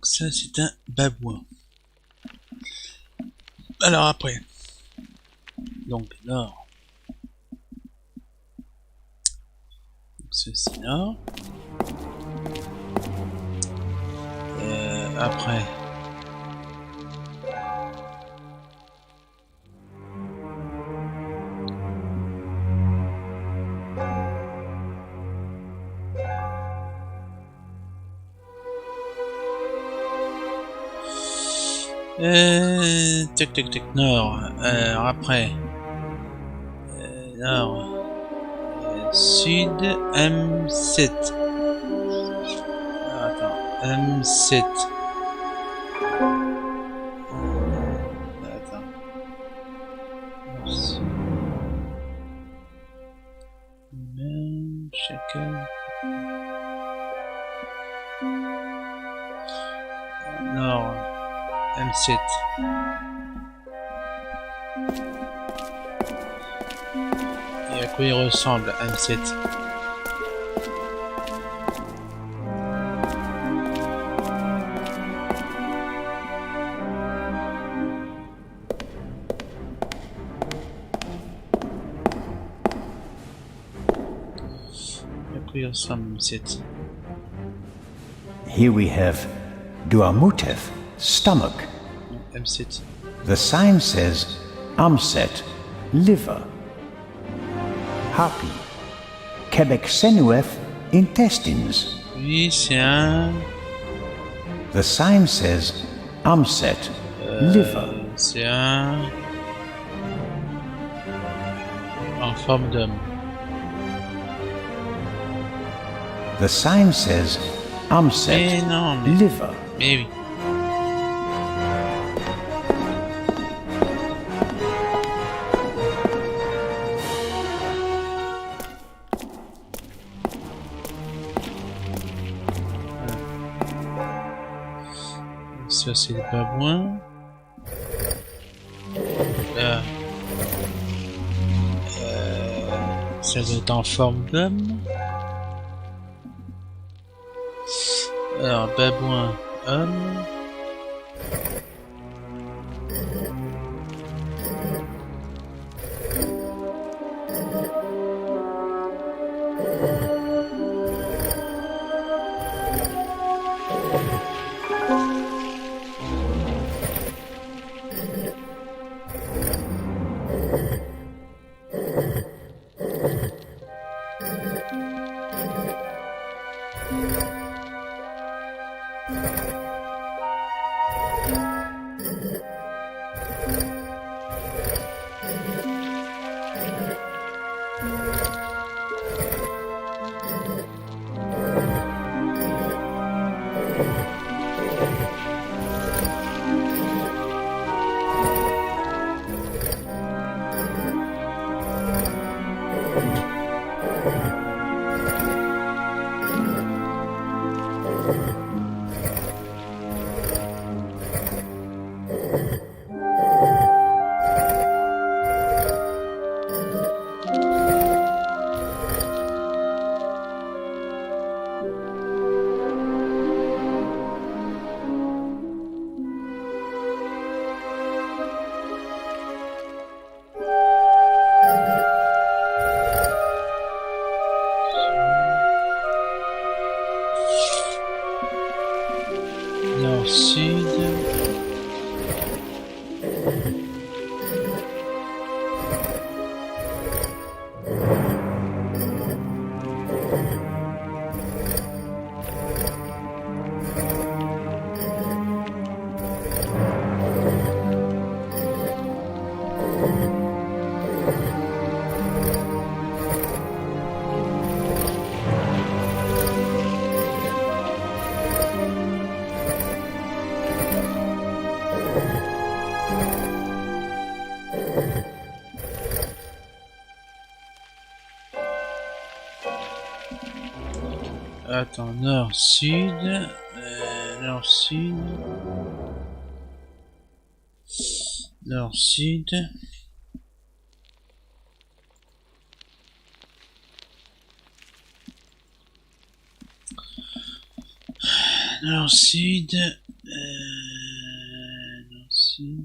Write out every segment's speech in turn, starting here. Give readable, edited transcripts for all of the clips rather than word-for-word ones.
Ça, c'est un babouin. Alors après. Donc, nord. Ceci nord. Après. Tac tac tac nord. Alors après. Nord. Sud M7. Attends. M7. Attends. Chacun. Nord. M7. Et à quoi il ressemble M7? Here we have Duamutef, stomach. M7. The sign says Amset, liver. Happy, Quebec-Senuef, intestines. Oui, c'est un... The sign says Amset, liver. C'est un... en forme d'homme. The sign says Amset, liver. Mais oui. Ça c'est le babouin. Là. Ça doit être en forme d'homme. Alors, babouin, homme. Nord-sud. Attends, nord-sud, nord-sud, nord-sud. Nord-sud, Non, si.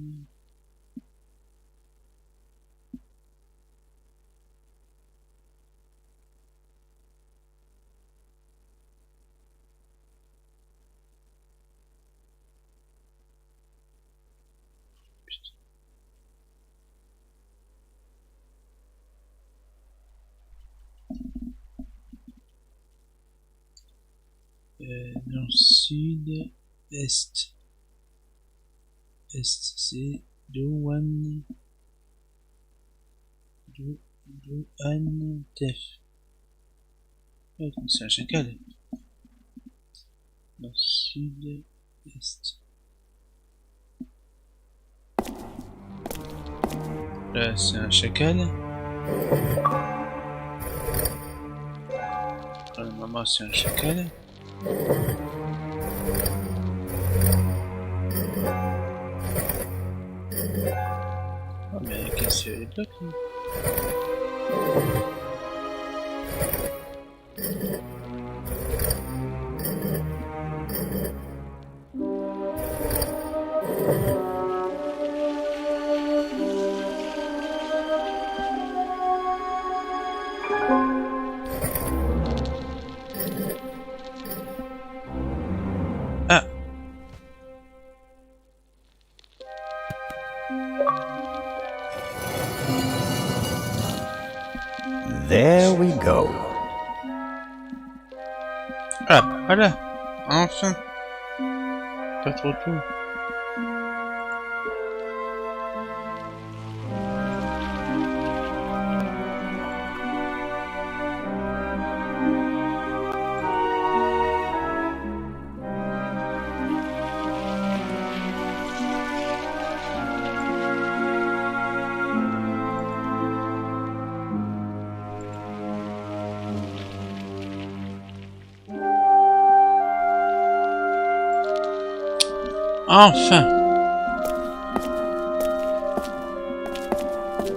Nord, sud, est. Est, c'est douane. Douane, tef. Ouais, donc c'est un chacal. Nord, sud, est. Là, c'est un chacal. Normalement, c'est un chacal. Oh, mais elle a cassé les blocs, lui. Ah! There we go. Ah, bah voilà! Enfin! Pas trop tôt. Enfin!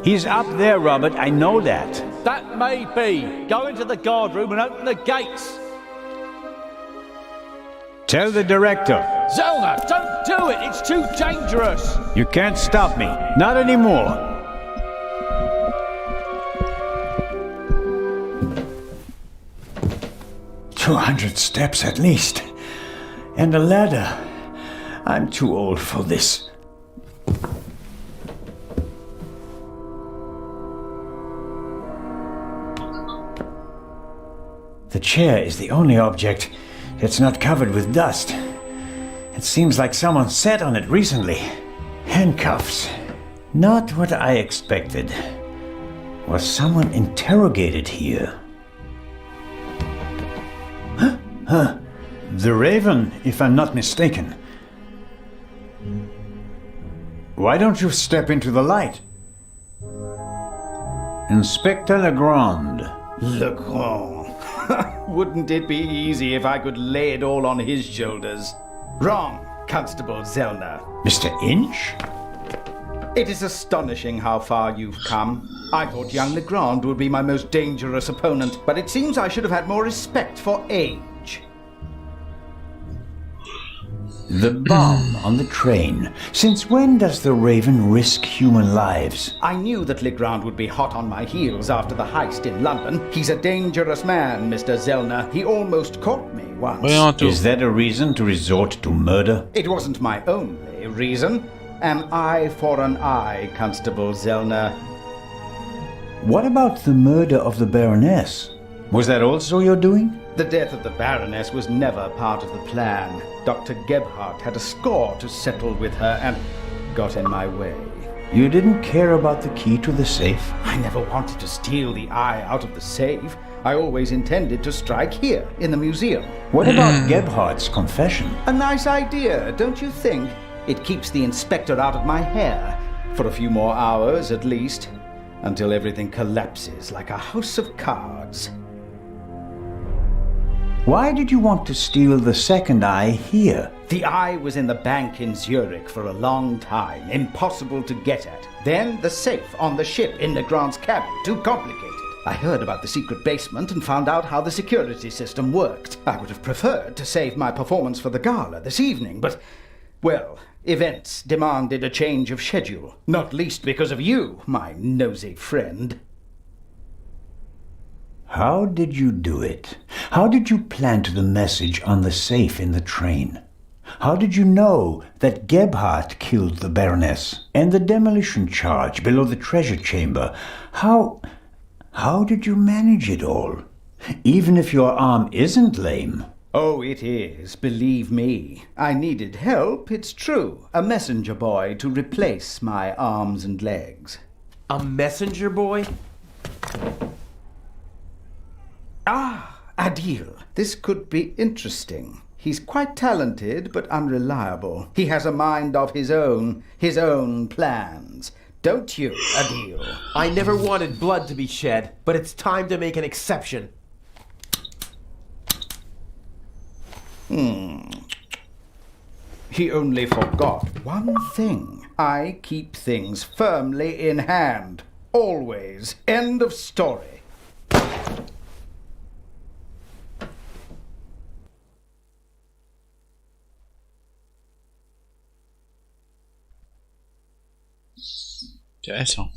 He's up there, Robert. I know that. That may be. Go into the guard room and open the gates. Tell the director. Zelna, don't do it. It's too dangerous. You can't stop me. Not anymore. "200 steps at least. And a ladder. I'm too old for this." The chair is the only object that's not covered with dust. It seems like someone sat on it recently. Handcuffs. Not what I expected. Was someone interrogated here? Huh? The Raven, if I'm not mistaken. Why don't you step into the light? Inspector Legrand. Legrand. Wouldn't it be easy if I could lay it all on his shoulders? Wrong, Constable Zellner. Mr. Inch? It is astonishing how far you've come. I thought young Legrand would be my most dangerous opponent, but it seems I should have had more respect for age. The bomb on the train. Since when does the Raven risk human lives? I knew that Legrand would be hot on my heels after the heist in London. He's a dangerous man, Mr. Zellner. He almost caught me once. Is that a reason to resort to murder? It wasn't my only reason. An eye for an eye, Constable Zellner. What about the murder of the Baroness? Was that also your doing? The death of the Baroness was never part of the plan. Dr. Gebhardt had a score to settle with her and got in my way. You didn't care about the key to the safe? I never wanted to steal the eye out of the safe. I always intended to strike here, in the museum. What about Gebhardt's confession? A nice idea, don't you think? It keeps the inspector out of my hair. For a few more hours, at least. Until everything collapses like a house of cards. Why did you want to steal the second eye here? The eye was in the bank in Zurich for a long time, impossible to get at. Then the safe on the ship in Legrand's cabin, too complicated. I heard about the secret basement and found out how the security system worked. I would have preferred to save my performance for the gala this evening, but Well, events demanded a change of schedule, not least because of you, my nosy friend. How did you do it? How did you plant the message on the safe in the train? How did you know that Gebhardt killed the Baroness and the demolition charge below the treasure chamber? How did you manage it all? Even if your arm isn't lame. Oh, it is, believe me. I needed help, it's true. A messenger boy to replace my arms and legs. A messenger boy? Ah, Adil. This could be interesting. He's quite talented, but unreliable. He has a mind of his own plans. Don't you, Adil? I never wanted blood to be shed, but it's time to make an exception. He only forgot one thing. I keep things firmly in hand. Always. End of story. Intéressant.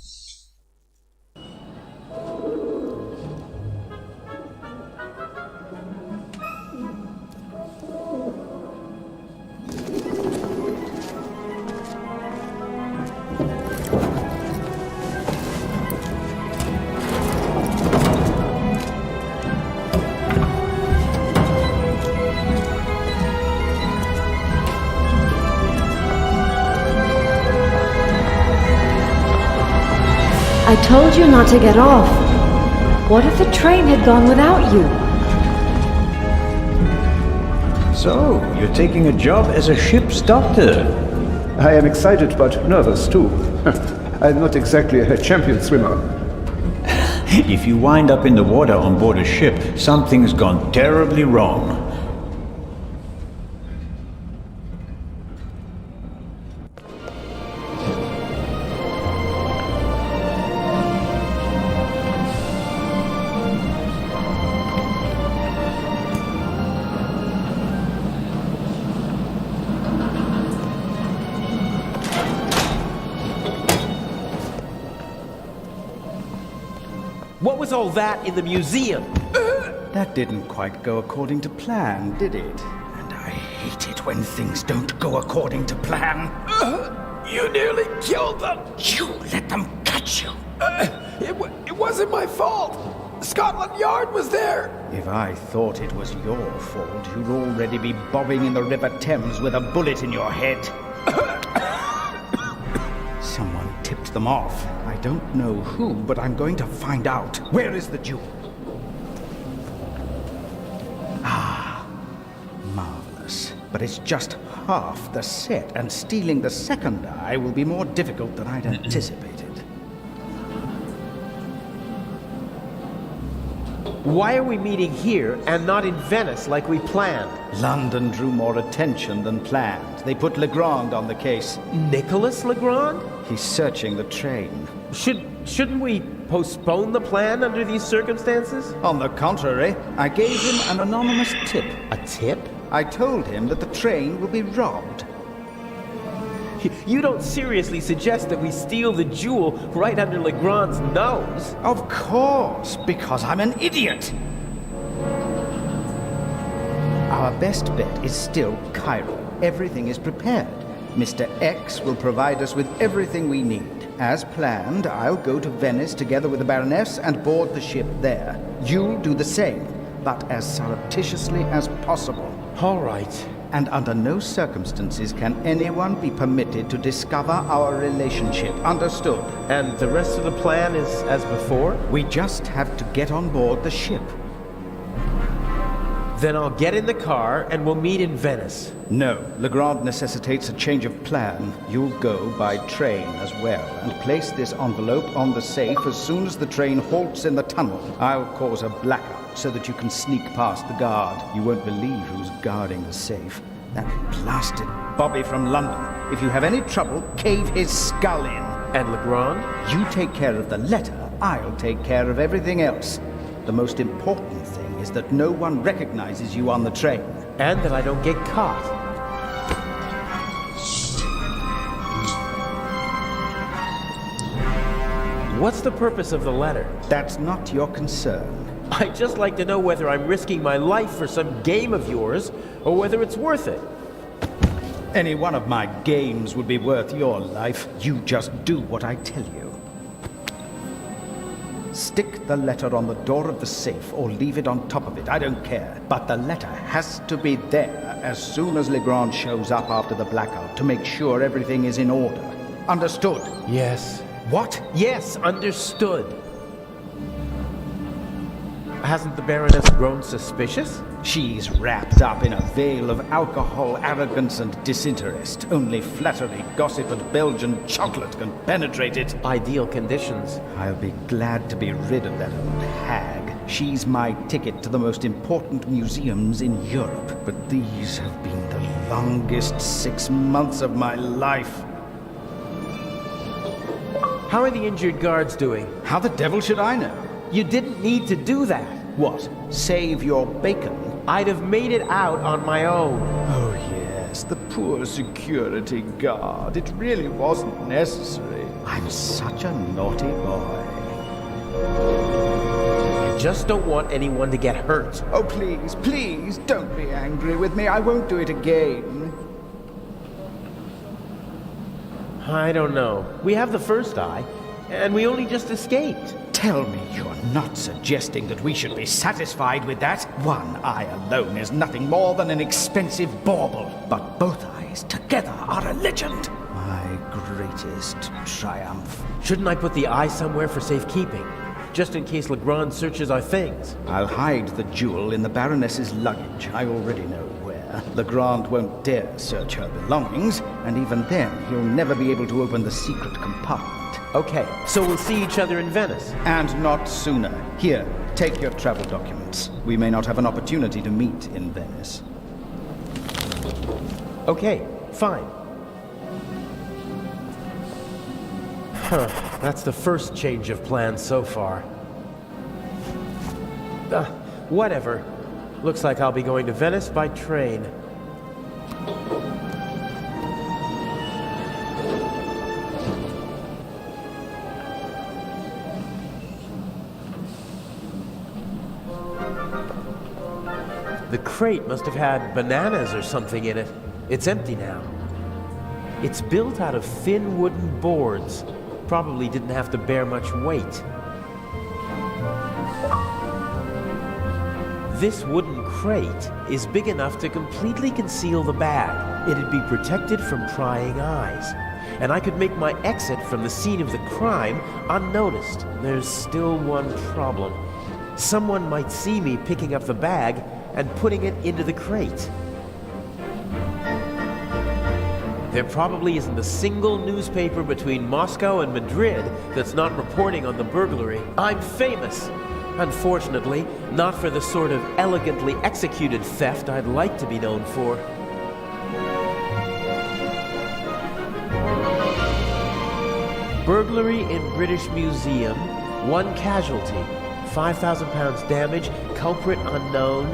I told you not to get off. What if the train had gone without you? So, you're taking a job as a ship's doctor. I am excited but nervous too. I'm not exactly a champion swimmer. If you wind up in the water on board a ship, something's gone terribly wrong. What was all that in the museum? That didn't quite go according to plan, did it? And I hate it when things don't go according to plan. You nearly killed them! You let them catch you! It wasn't my fault! Scotland Yard was there! If I thought it was your fault, you'd already be bobbing in the River Thames with a bullet in your head. Someone tipped them off. I don't know who, but I'm going to find out. Where is the jewel? Ah, marvelous. But it's just half the set, and stealing the second eye will be more difficult than I'd anticipated. Why are we meeting here and not in Venice like we planned? London drew more attention than planned. They put Legrand on the case. Nicholas Legrand? He's searching the train. Shouldn't we postpone the plan under these circumstances? On the contrary, I gave him an anonymous tip. A tip? I told him that the train will be robbed. You don't seriously suggest that we steal the jewel right under Legrand's nose? Of course, because I'm an idiot. Our best bet is still Cairo. Everything is prepared. Mr. X will provide us with everything we need. As planned, I'll go to Venice together with the Baroness and board the ship there. You'll do the same, but as surreptitiously as possible. All right. And under no circumstances can anyone be permitted to discover our relationship. Understood? And the rest of the plan is as before? We just have to get on board the ship. Then I'll get in the car and we'll meet in Venice. No, Legrand necessitates a change of plan. You'll go by train as well, and place this envelope on the safe as soon as the train halts in the tunnel. I'll cause a blackout so that you can sneak past the guard. You won't believe who's guarding the safe. That blasted Bobby from London. If you have any trouble, cave his skull in. And Legrand? You take care of the letter, I'll take care of everything else. The most important thing is that no one recognizes you on the train. And that I don't get caught. What's the purpose of the letter? That's not your concern. I'd just like to know whether I'm risking my life for some game of yours, or whether it's worth it. Any one of my games would be worth your life. You just do what I tell you. Stick the letter on the door of the safe or leave it on top of it, I don't care. But the letter has to be there as soon as Legrand shows up after the blackout to make sure everything is in order. Understood? Yes. What? Yes, understood. Hasn't the Baroness grown suspicious? She's wrapped up in a veil of alcohol, arrogance, and disinterest. Only flattery, gossip, and Belgian chocolate can penetrate it. Ideal conditions. I'll be glad to be rid of that old hag. She's my ticket to the most important museums in Europe. But these have been the longest 6 months of my life. How are the injured guards doing? How the devil should I know? You didn't need to do that. What? Save your bacon? I'd have made it out on my own. Oh, yes, the poor security guard. It really wasn't necessary. I'm such a naughty boy. I just don't want anyone to get hurt. Oh, please, please, don't be angry with me. I won't do it again. I don't know. We have the first eye, and we only just escaped. Tell me you're not suggesting that we should be satisfied with that? One eye alone is nothing more than an expensive bauble, but both eyes together are a legend. My greatest triumph. Shouldn't I put the eye somewhere for safekeeping? Just in case Legrand searches our things. I'll hide the jewel in the Baroness's luggage. I already know where. Legrand won't dare search her belongings, and even then, he'll never be able to open the secret compartment. Okay, so we'll see each other in Venice. And not sooner. Here, take your travel documents. We may not have an opportunity to meet in Venice. Okay, fine. That's the first change of plans so far. Whatever. Looks like I'll be going to Venice by train. The crate must have had bananas or something in it. It's empty now. It's built out of thin wooden boards. Probably didn't have to bear much weight. This wooden crate is big enough to completely conceal the bag. It'd be protected from prying eyes. And I could make my exit from the scene of the crime unnoticed. There's still one problem. Someone might see me picking up the bag and putting it into the crate. There probably isn't a single newspaper between Moscow and Madrid that's not reporting on the burglary. I'm famous. Unfortunately, not for the sort of elegantly executed theft I'd like to be known for. Burglary in British Museum, 1 casualty, £5,000 damage, culprit unknown.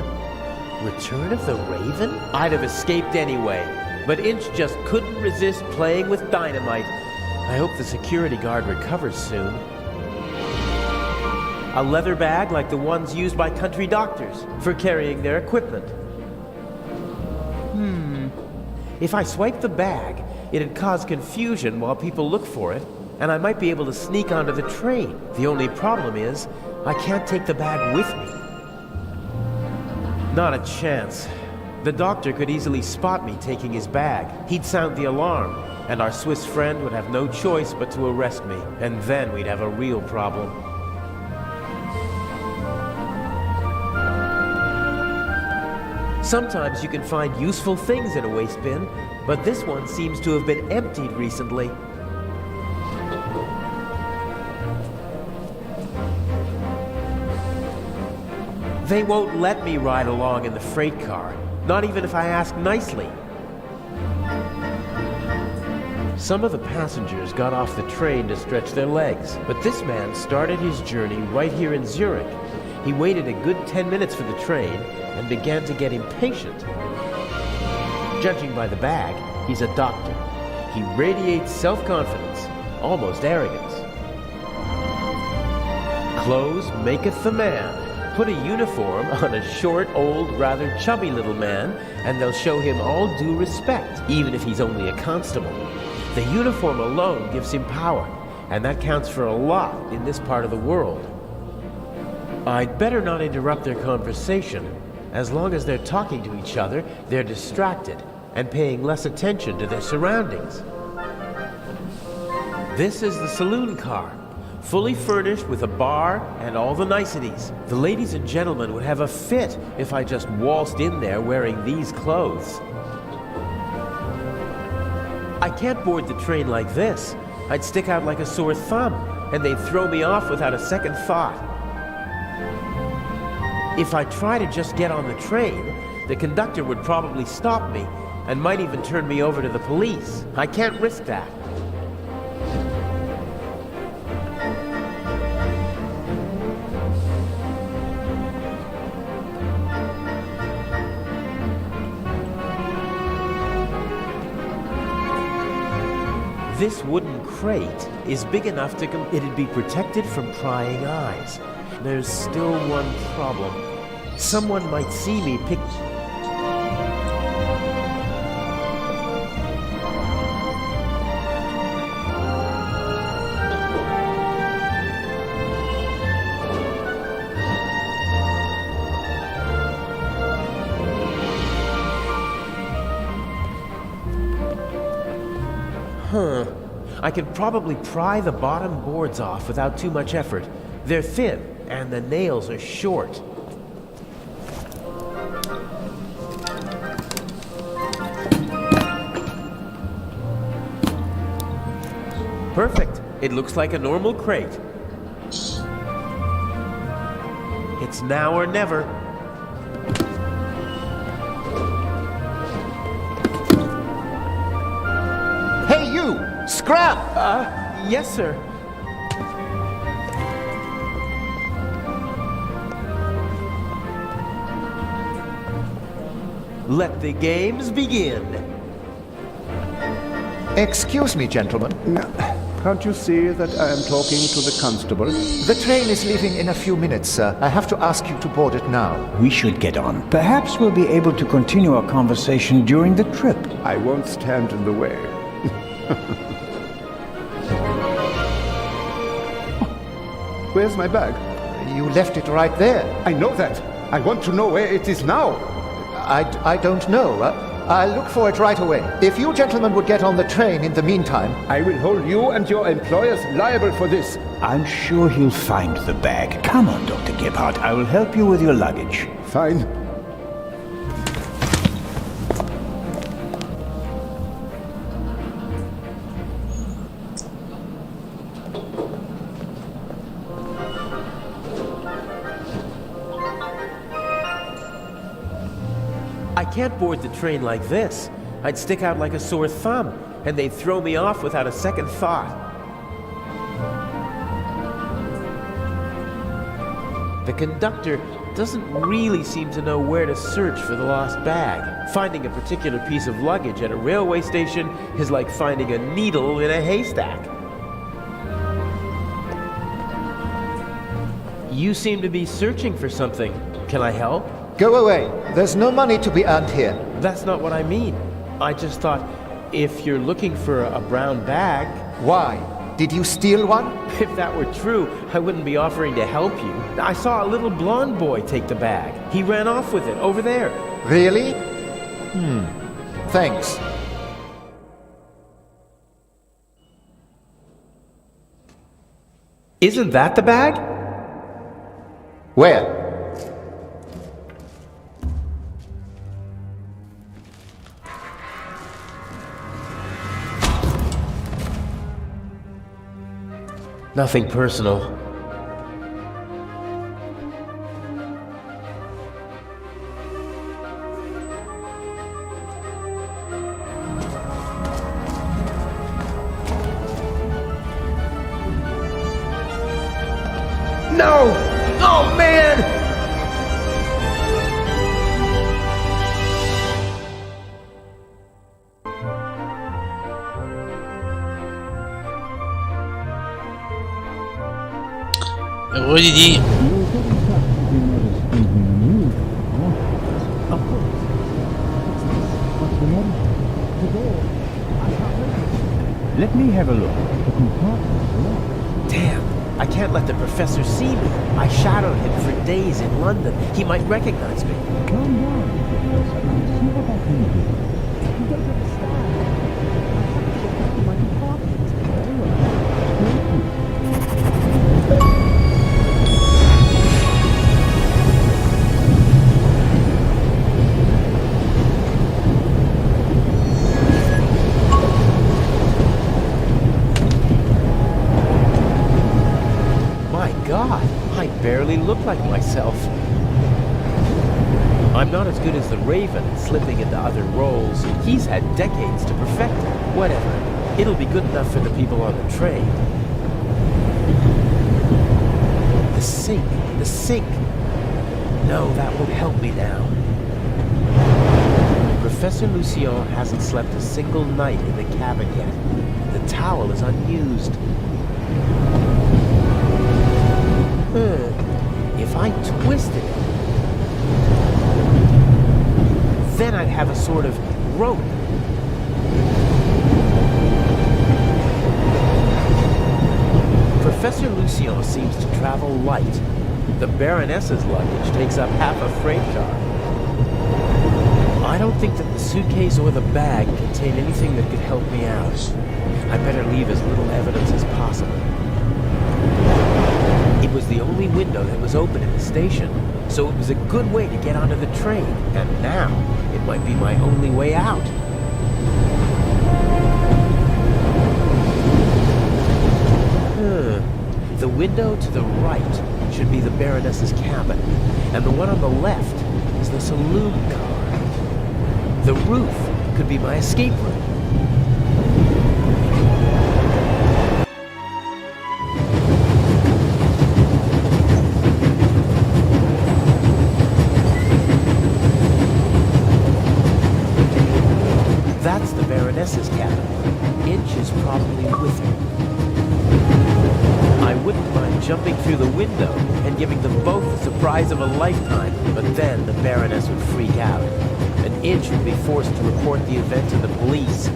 Return of the Raven? I'd have escaped anyway, but Inch just couldn't resist playing with dynamite. I hope the security guard recovers soon. A leather bag like the ones used by country doctors for carrying their equipment. If I swipe the bag, it'd cause confusion while people look for it, and I might be able to sneak onto the train. The only problem is, I can't take the bag with me. Not a chance. The doctor could easily spot me taking his bag. He'd sound the alarm, and our Swiss friend would have no choice but to arrest me, and then we'd have a real problem. Sometimes you can find useful things in a waste bin, but this one seems to have been emptied recently. They won't let me ride along in the freight car, not even if I ask nicely. Some of the passengers got off the train to stretch their legs, but this man started his journey right here in Zurich. He waited a good 10 minutes for the train and began to get impatient. Judging by the bag, he's a doctor. He radiates self-confidence, almost arrogance. Clothes maketh the man. Put a uniform on a short, old, rather chubby little man, and they'll show him all due respect, even if he's only a constable. The uniform alone gives him power, and that counts for a lot in this part of the world. I'd better not interrupt their conversation. As long as they're talking to each other, they're distracted and paying less attention to their surroundings. This is the saloon car, fully furnished with a bar and all the niceties. The ladies and gentlemen would have a fit if I just waltzed in there wearing these clothes. I can't board the train like this. I'd stick out like a sore thumb, and they'd throw me off without a second thought. If I try to just get on the train, the conductor would probably stop me and might even turn me over to the police. I can't risk that. This wooden crate is big enough it'd be protected from prying eyes. There's still one problem. Someone might see me pick... I could probably pry the bottom boards off without too much effort. They're thin, and the nails are short. Perfect. It looks like a normal crate. It's now or never. Hey, you! Scrap! Yes, sir. Let the games begin. Excuse me, gentlemen. Can't you see that I am talking to the constable? The train is leaving in a few minutes, sir. I have to ask you to board it now. We should get on. Perhaps we'll be able to continue our conversation during the trip. I won't stand in the way. Where's my bag? You left it right there. I know that. I want to know where it is now. I don't know. I'll look for it right away. If you gentlemen would get on the train in the meantime... I will hold you and your employers liable for this. I'm sure he'll find the bag. Come on, Dr. Gebhardt. I will help you with your luggage. Fine. I can't board the train like this. I'd stick out like a sore thumb, and they'd throw me off without a second thought. The conductor doesn't really seem to know where to search for the lost bag. Finding a particular piece of luggage at a railway station is like finding a needle in a haystack. You seem to be searching for something. Can I help? Go away. There's no money to be earned here. That's not what I mean. I just thought, if you're looking for a brown bag... Why? Did you steal one? If that were true, I wouldn't be offering to help you. I saw a little blonde boy take the bag. He ran off with it, over there. Really? Thanks. Isn't that the bag? Where? Nothing personal. No! Oh, man! Heureux Didi. Let me have a look. Damn, I can't let the professor see me. I shadowed him for days in London. He might recognize me. Calm down, Professor. See what I can do. You don't understand. I have to get back to my department. God, I barely look like myself. I'm not as good as the Raven at slipping into other roles. He's had decades to perfect it. Whatever. It'll be good enough for the people on the train. The sink. The sink. No, that won't help me now. Professor Lucien hasn't slept a single night in the cabin yet. The towel is unused. If I twisted it, then I'd have a sort of rope. Professor Lucien seems to travel light. The Baroness's luggage takes up half a freight car. I don't think that the suitcase or the bag contain anything that could help me out. I better leave as little evidence as possible. It was the only window that was open in the station, so it was a good way to get onto the train, and now it might be my only way out. The window to the right should be the Baroness's cabin, and the one on the left is the saloon car. The roof could be my escape route. That's the Baroness's cabin. Inch is probably with her. I wouldn't mind jumping through the window and giving them both the surprise of a lifetime, but then the Baroness would freak out. And Inch would be forced to report the event to the police.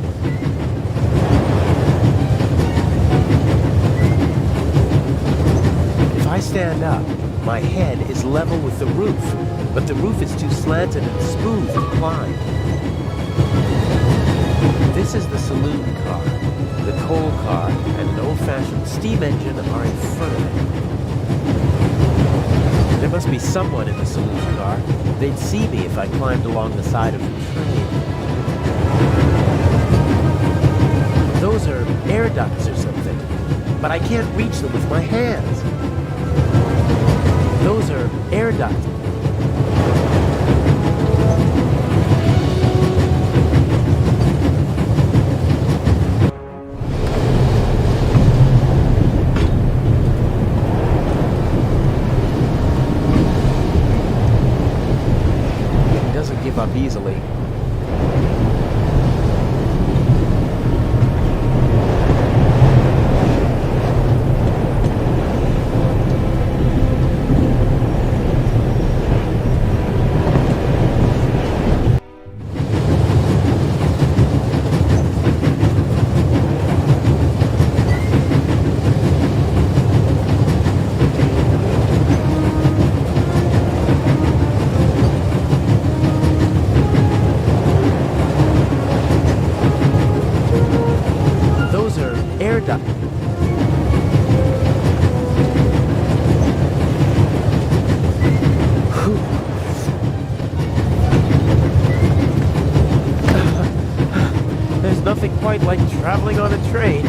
If I stand up, my head is level with the roof, but the roof is too slanted and smooth to climb. This is the saloon car. The coal car and an old-fashioned steam engine are in front of it. There must be someone in the saloon car. They'd see me if I climbed along the side of the train. Those are air ducts or something, but I can't reach them with my hands. Those are air ducts. Give up easily. There's nothing quite like traveling on a train.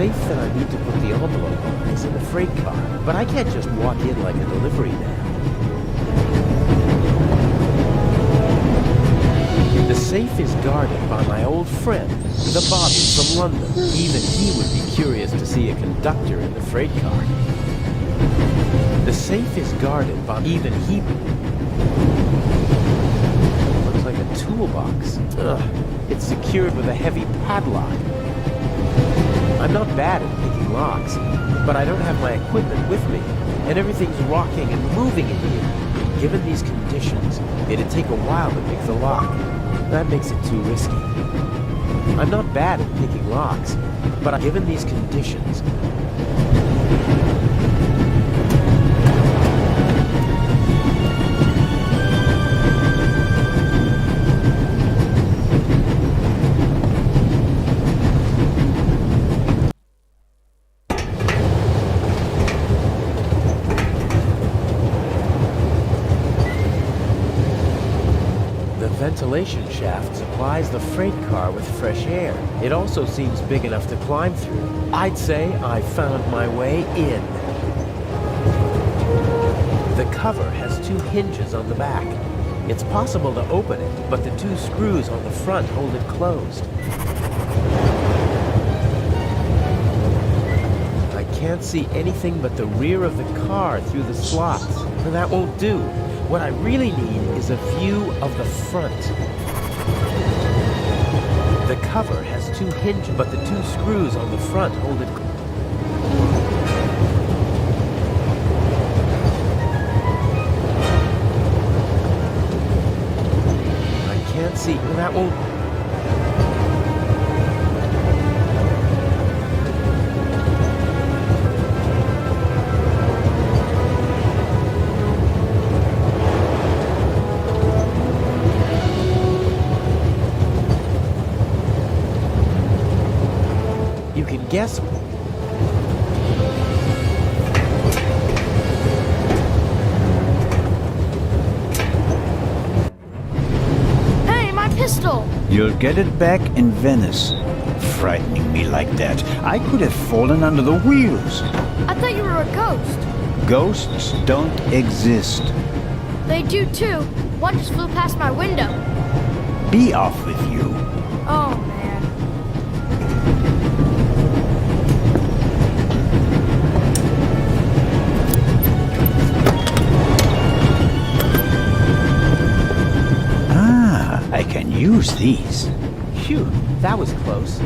That I need to put the envelope on is in the freight car, but I can't just walk in like a delivery man. The safe safe is guarded by my old friend, the Bobby from London. Even he would be curious to see a conductor in the freight car. The safe is guarded by even he... Looks like a toolbox. Ugh, it's secured with a heavy padlock. I'm not bad at picking locks, but I don't have my equipment with me, and everything's rocking and moving in here. Given these conditions, it'd take a while to pick the lock. That makes it too risky. I'm not bad at picking locks, but given these conditions... ventilation shaft supplies the freight car with fresh air. It also seems big enough to climb through. I'd say I found my way in. The cover has 2 hinges on the back. It's possible to open it, but the 2 screws on the front hold it closed. I can't see anything but the rear of the car through the slots. That won't do. What I really need is a view of the front. The cover has 2 hinges, but the 2 screws on the front hold it. I can't see. That won't. Guess. Hey, my pistol! You'll get it back in Venice. Frightening me like that. I could have fallen under the wheels. I thought you were a ghost. Ghosts don't exist. They do too. One just flew past my window. Be off with you. Oh, man. I can use these. Phew, that was close.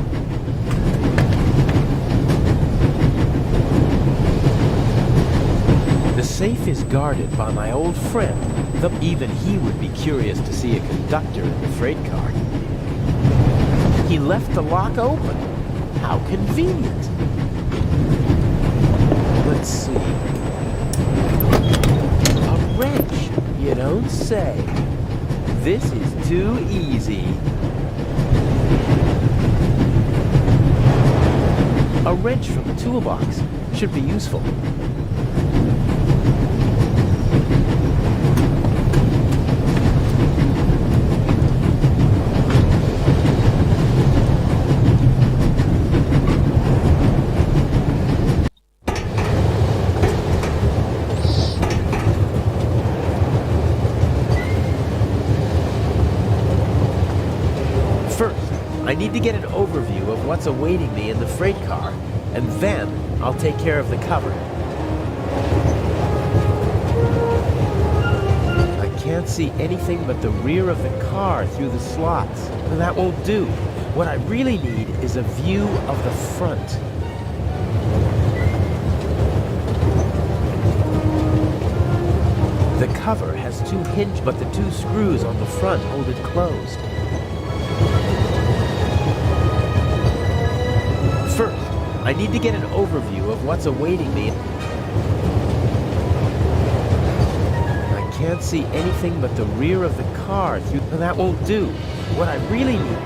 The safe is guarded by my old friend. Even he would be curious to see a conductor in the freight car. He left the lock open. How convenient. Let's see. A wrench, you don't say. This is too easy. A wrench from the toolbox should be useful. I need to get an overview of what's awaiting me in the freight car, and then I'll take care of the cover. I can't see anything but the rear of the car through the slots. That won't do. What I really need is a view of the front. The cover has 2 hinges, but the 2 screws on the front hold it closed. First, I need to get an overview of what's awaiting me. I can't see anything but the rear of the car through... That won't do. What I really need...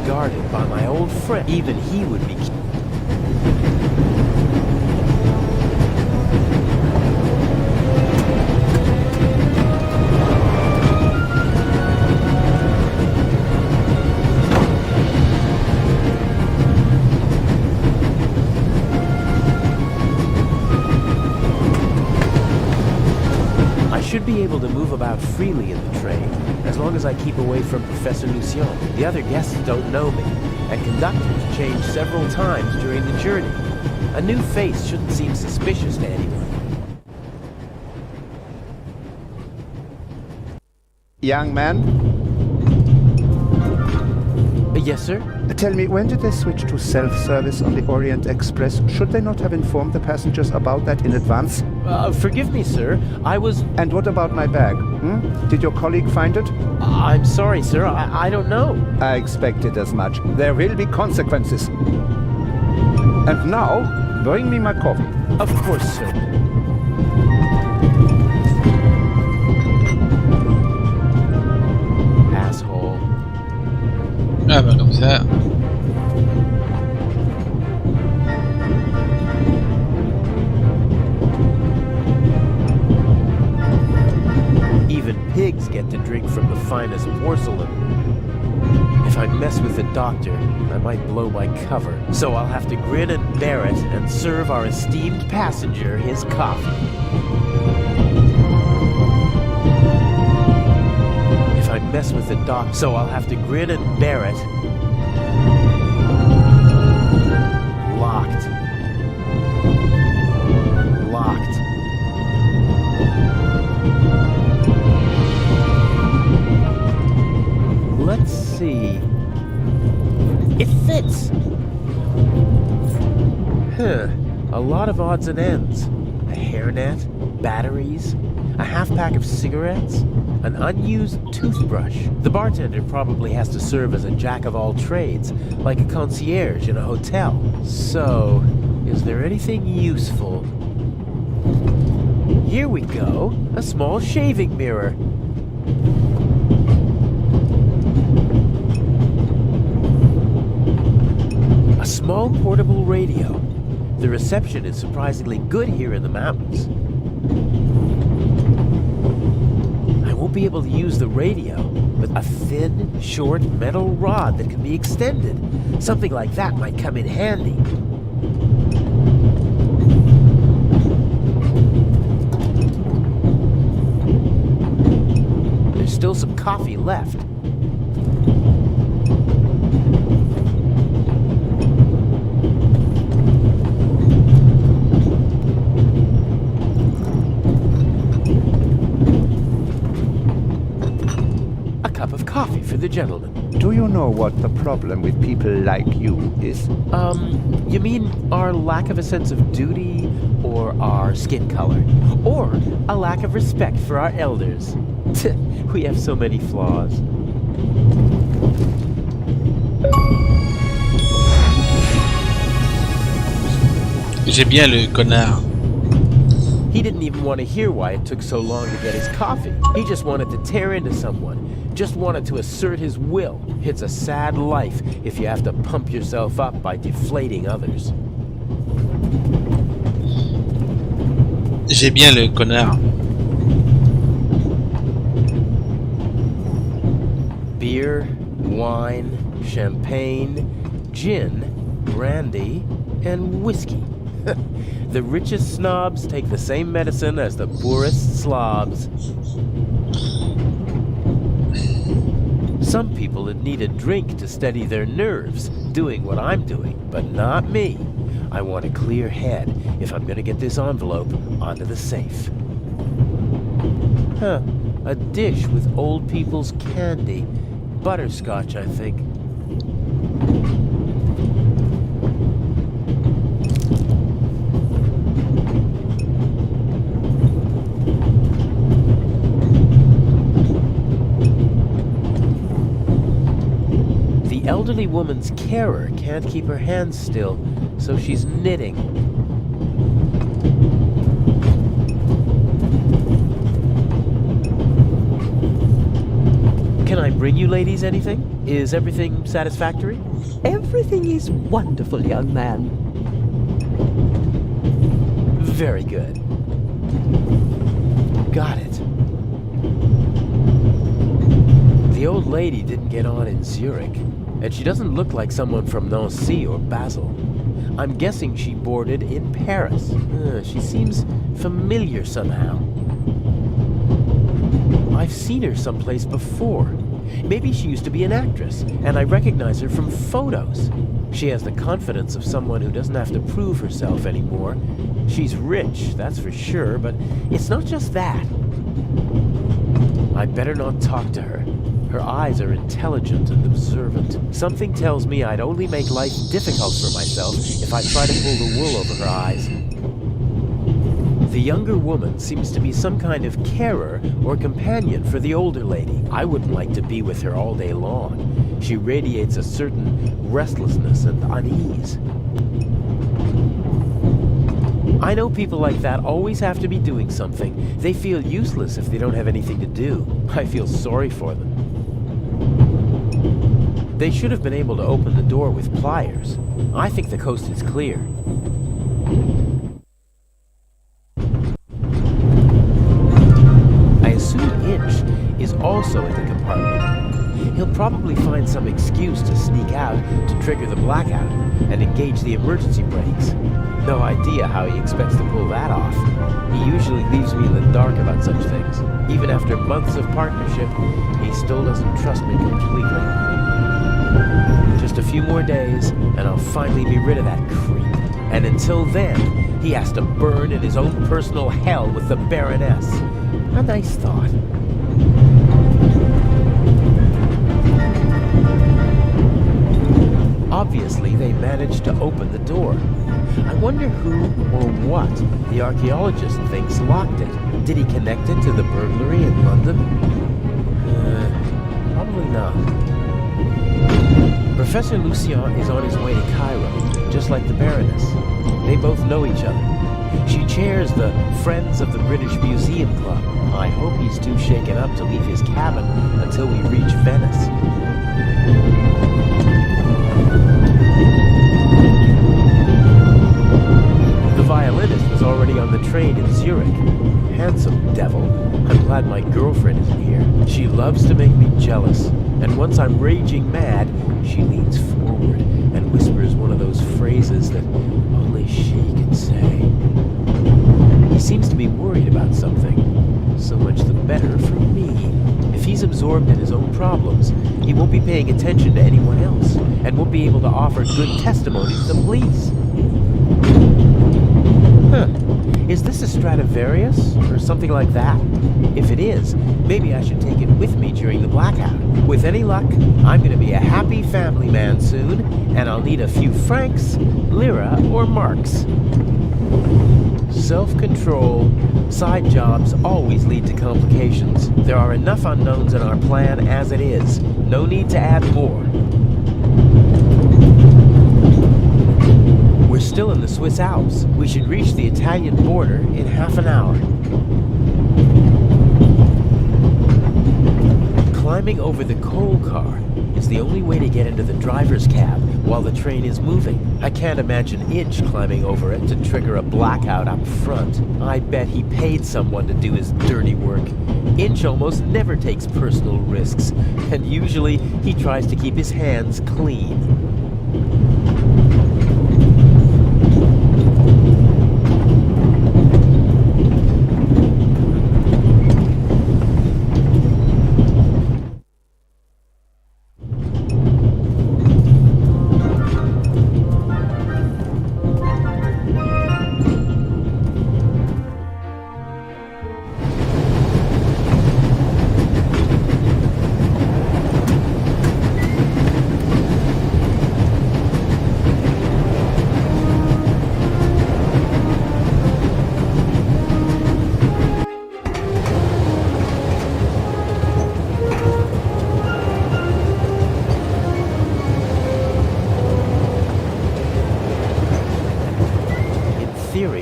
Guarded by my old friend. Even he would be... should be able to move about freely in the train, as long as I keep away from Professor Lucien. The other guests don't know me, and conductors change several times during the journey. A new face shouldn't seem suspicious to anyone. Young man, Yes, sir? tell me, when did they switch to self-service on the Orient Express? Should they not have informed the passengers about that in advance? Forgive me, sir. I was... And what about my bag? Did your colleague find it? I'm sorry, sir. I don't know. I expected as much. There will be consequences. And now, bring me my coffee. Of course, sir. Asshole. Ah bah comme ça. Even pigs get to drink from the finest porcelain. If I mess with the doctor, I might blow my cover. So I'll have to grin and bear it and serve our esteemed passenger his coffee. If I mess with the doctor, so I'll have to grin and bear it. Locked. Locked. Let's see. It fits! Huh. A lot of odds and ends. A hairnet, batteries, a half pack of cigarettes, an unused toothbrush. The bartender probably has to serve as a jack of all trades, like a concierge in a hotel. So, is there anything useful? Here we go. A small shaving mirror. A small portable radio. The reception is surprisingly good here in the mountains. I won't be able to use the radio, but a thin, short metal rod that can be extended. Something like that might come in handy. There's still some coffee left. Coffee for the gentleman. Do you know what the problem with people like you is? You mean our lack of a sense of duty, or our skin color, or a lack of respect for our elders? We have so many flaws. J'ai bien le connard. He didn't even want to hear why it took so long to get his coffee. He just wanted to tear into someone. Just wanted to assert his will. It's a sad life if you have to pump yourself up by deflating others. J'ai bien le connard. Beer, wine, champagne, gin, brandy, and whiskey. The richest snobs take the same medicine as the poorest slobs. Some people would need a drink to steady their nerves, doing what I'm doing, but not me. I want a clear head if I'm gonna get this envelope onto the safe. Huh, a dish with old people's candy. Butterscotch, I think. The elderly woman's carer can't keep her hands still, so she's knitting. Can I bring you ladies anything? Is everything satisfactory? Everything is wonderful, young man. Very good. Got it. The old lady didn't get on in Zurich, and she doesn't look like someone from Nancy or Basel. I'm guessing she boarded in Paris. She seems familiar somehow. I've seen her someplace before. Maybe she used to be an actress, and I recognize her from photos. She has the confidence of someone who doesn't have to prove herself anymore. She's rich, that's for sure, but it's not just that. I better not talk to her. Her eyes are intelligent and observant. Something tells me I'd only make life difficult for myself if I try to pull the wool over her eyes. The younger woman seems to be some kind of carer or companion for the older lady. I wouldn't like to be with her all day long. She radiates a certain restlessness and unease. I know people like that always have to be doing something. They feel useless if they don't have anything to do. I feel sorry for them. They should have been able to open the door with pliers. I think the coast is clear. I assume Inch is also in the compartment. He'll probably find some excuse to sneak out to trigger the blackout and engage the emergency brakes. No idea how he expects to pull that off. He usually leaves me in the dark about such things. Even after months of partnership, he still doesn't trust me completely. Just a few more days, and I'll finally be rid of that creep. And until then, he has to burn in his own personal hell with the Baroness. A nice thought. Obviously, they managed to open the door. I wonder who or what the archaeologist thinks locked it. Did he connect it to the burglary in London? Probably not. Professor Lucien is on his way to Cairo, just like the Baroness. They both know each other. She chairs the Friends of the British Museum Club. I hope he's too shaken up to leave his cabin until we reach Venice. The violinist was already on the train in Zurich. Handsome devil. I'm glad my girlfriend isn't here. She loves to make me jealous, and once I'm raging mad, she leans forward and whispers one of those phrases that only she can say. He seems to be worried about something. So much the better for me. If he's absorbed in his own problems, he won't be paying attention to anyone else, and won't be able to offer good testimony to the police. Is this a Stradivarius, or something like that? If it is, maybe I should take it with me during the blackout. With any luck, I'm going to be a happy family man soon, and I'll need a few francs, lira, or marks. Self-control. Side jobs always lead to complications. There are enough unknowns in our plan as it is. No need to add more. We're still in the Swiss Alps. We should reach the Italian border in half an hour. Climbing over the coal car is the only way to get into the driver's cab while the train is moving. I can't imagine Inch climbing over it to trigger a blackout up front. I bet he paid someone to do his dirty work. Inch almost never takes personal risks, and usually he tries to keep his hands clean.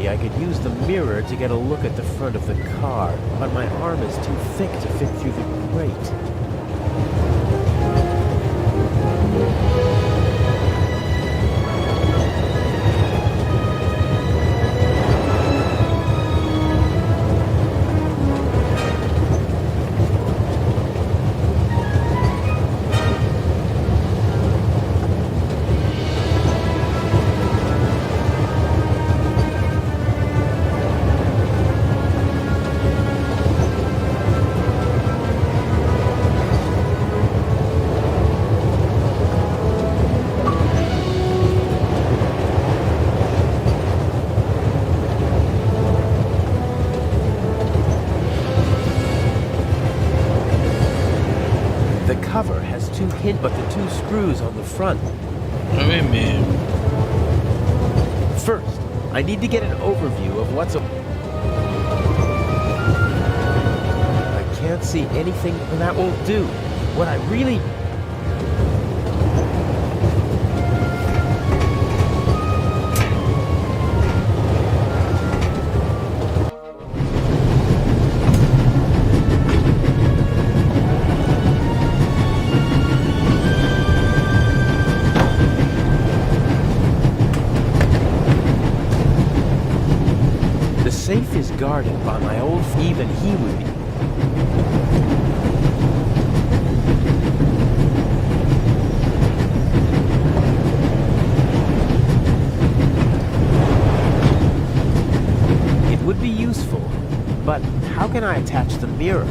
I could use the mirror to get a look at the front of the car, but my arm is too thick to fit through the grate. screws on the front. Ah oui, mais... First, I need to get an overview of what's... I can't see anything, and that won't do. What I really... The safe is guarded by my old... Even he would be... It would be useful, but how can I attach the mirror?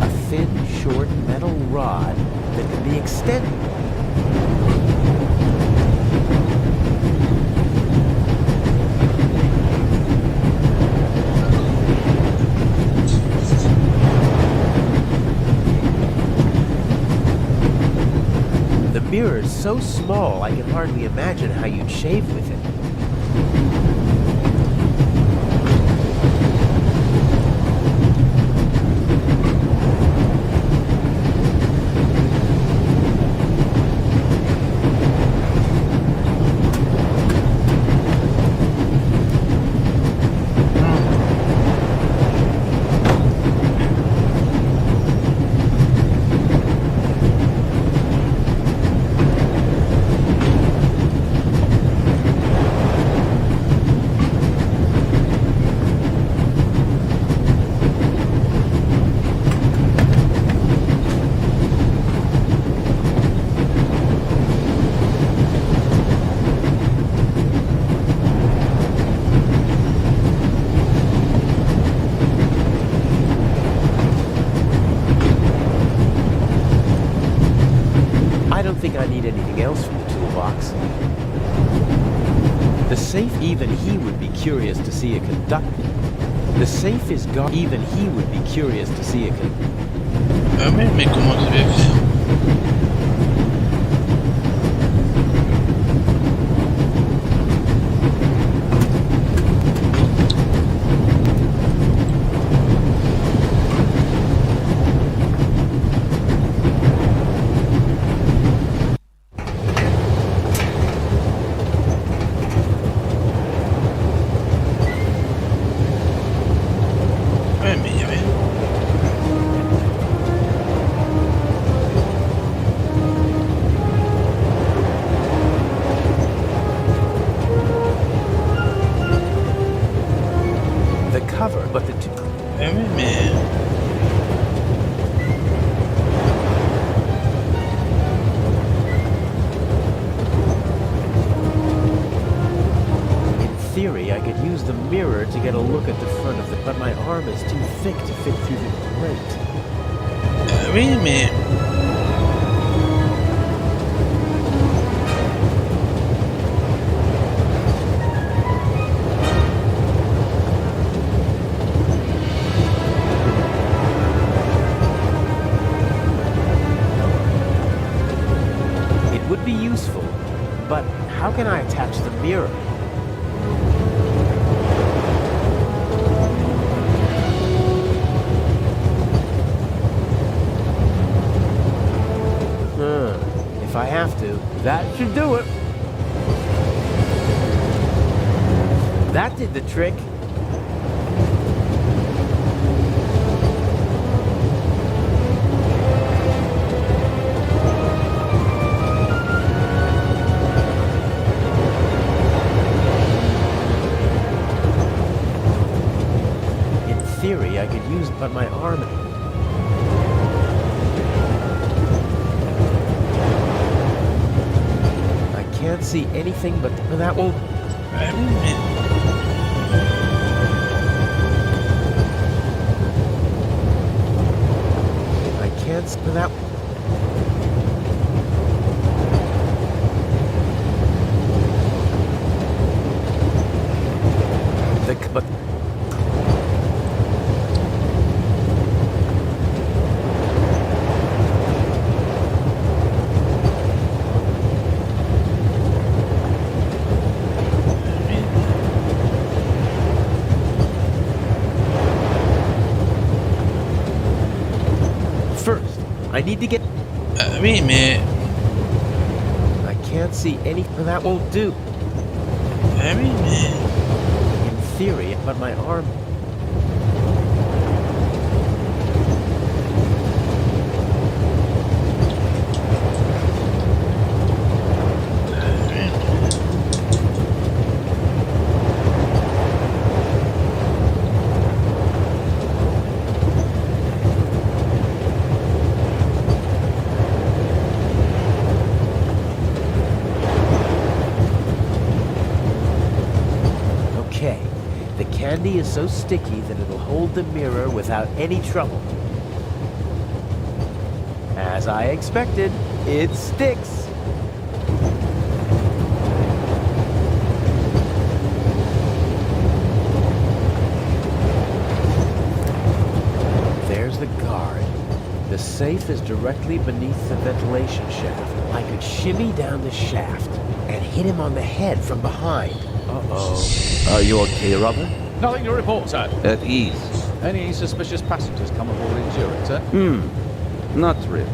A thin, short metal rod that can be extended. The mirror is so small I can hardly imagine how you'd shave with it. I don't think I need anything else from the toolbox. The safe, even he would be curious to see a conductor. The safe is guarded. Even he would be curious to see a conductor. Ah oui, mais comment tu vas faire? Ouais, mais il y avait... The cover, but the... Ah oui, mais... In theory, I could use the mirror to get a look at the front of the... But my arm is too thick to fit through the grate. Ah oui, mais... It would be useful, but how can I attach the mirror? If I have to, that should do it. That did the trick. In theory, I could use, but my arm... Can't see anything, but that will... Ah oui, mais... I can't sense that... But... First, I need to get... Oui, mais... I can't see anything that won't do. Oui, mais... In theory, but my arm... Okay, the candy is so sticky that it'll hold the mirror without any trouble. As I expected, it sticks. There's the guard. The safe is directly beneath the ventilation shaft. I could shimmy down the shaft and hit him on the head from behind. Uh-oh. Are you okay, Robert? Nothing to report, sir. At ease. Any suspicious passengers come aboard in Zurich, sir? Not really.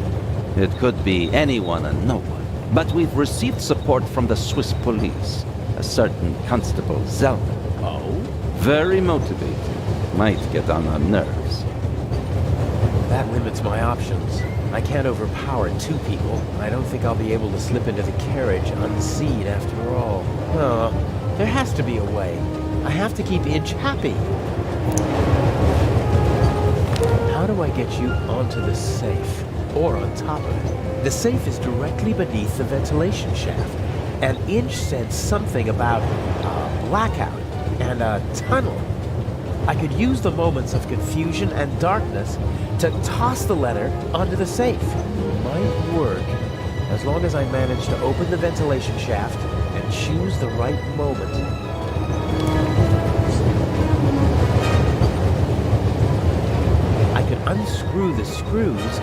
It could be anyone and no one. But we've received support from the Swiss police. A certain Constable Zelda. Oh? Very motivated. Might get on our nerves. That limits my options. I can't overpower two people. I don't think I'll be able to slip into the carriage unseen after all. Oh, there has to be a way. I have to keep Inch happy. How do I get you onto the safe? Or on top of it? The safe is directly beneath the ventilation shaft. And Inch said something about a blackout and a tunnel. I could use the moments of confusion and darkness to toss the letter onto the safe. Might work, as long as I manage to open the ventilation shaft and choose the right moment. I could unscrew the screws,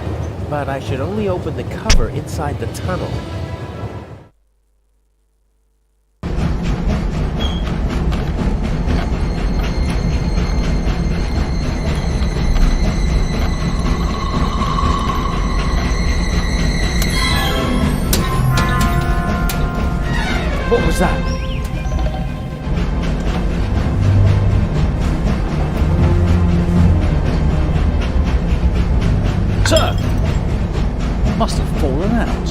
but I should only open the cover inside the tunnel. What was that? Sir! Must have fallen out.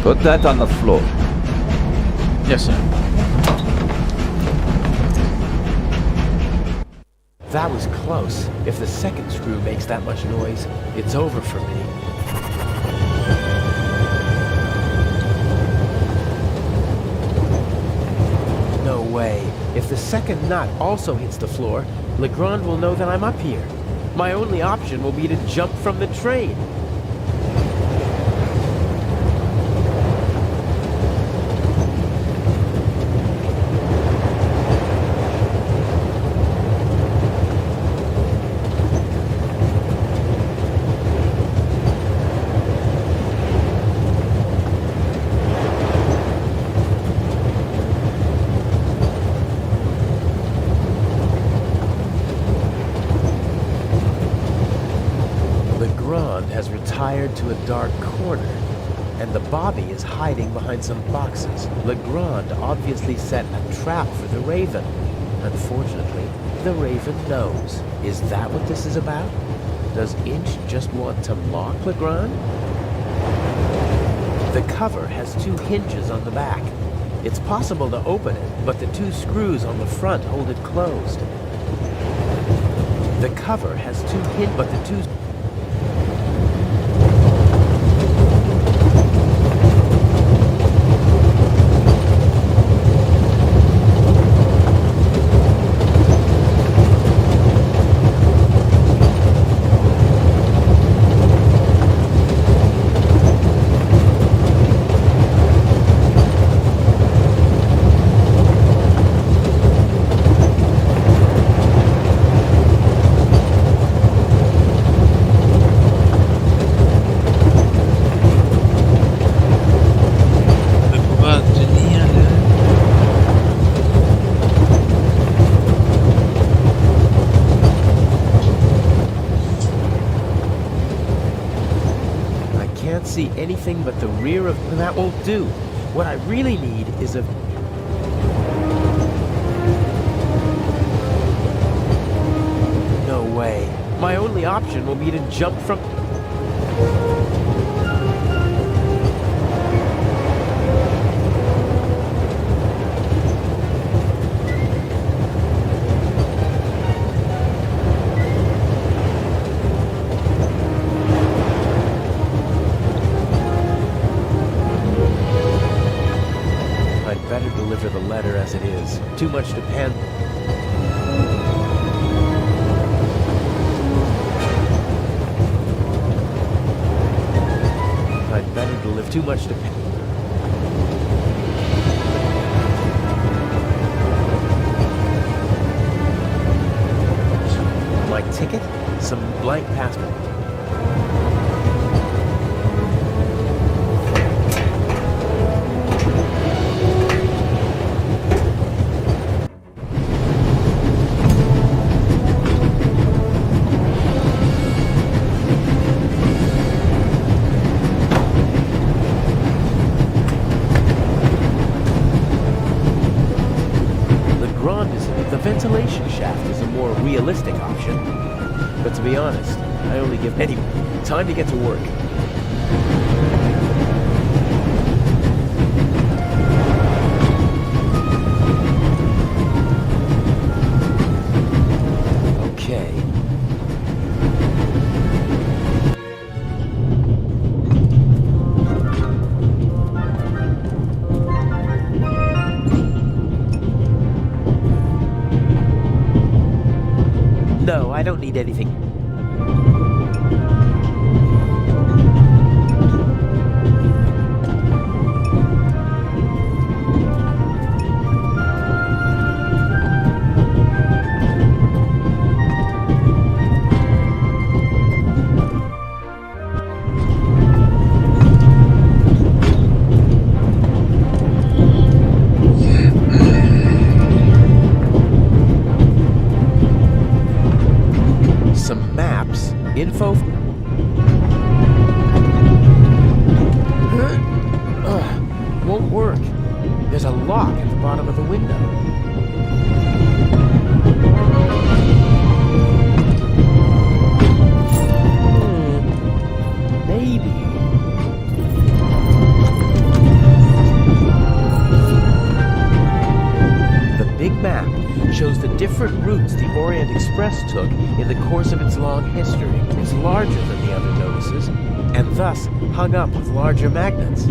Put that on the floor. Yes, sir. That was close. If the second screw makes that much noise, it's over for me. No way. If the second nut also hits the floor, Legrand will know that I'm up here. My only option will be to jump from the train. Has retired to a dark corner, and the Bobby is hiding behind some boxes. Legrand obviously set a trap for the Raven. Unfortunately, the Raven knows. Is that what this is about? Does Inch just want to mock Legrand? The cover has two hinges on the back. It's possible to open it, but the two screws on the front hold it closed. The cover has two hinges, but the two... anything but the rear of... That won't do. What I really need is a... No way. My only option will be to jump from... Deliver the letter as it is. Too much depends. I'd better deliver. Too much depends. My ticket? Some blank passport. Ventilation shaft is a more realistic option. But to be honest, I only give... Anyway, time to get to work. Okay. No, I don't need anything. Info. Won't work. There's a lock at the bottom of the window. Maybe. The big map shows the different routes the Orient Express took in the course of its long history. It's larger than the other notices, and thus hung up with larger magnets.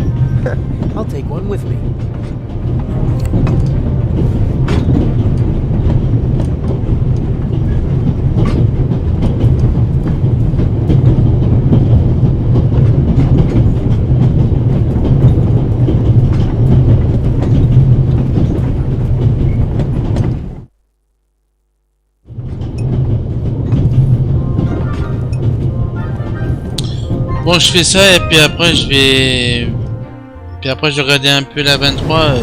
I'll take one with me. Bon, je fais ça et puis après je vais... Puis après je vais regarder un peu la 23.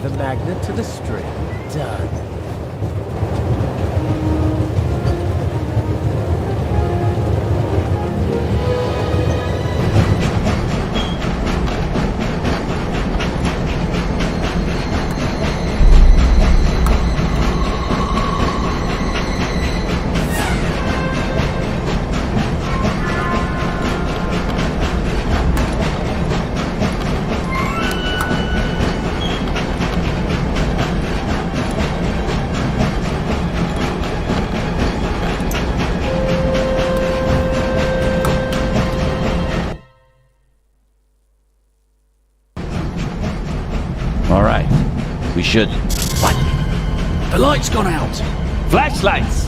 The magnet to the string. Done. All right. We should... What? The light's gone out! Flashlights!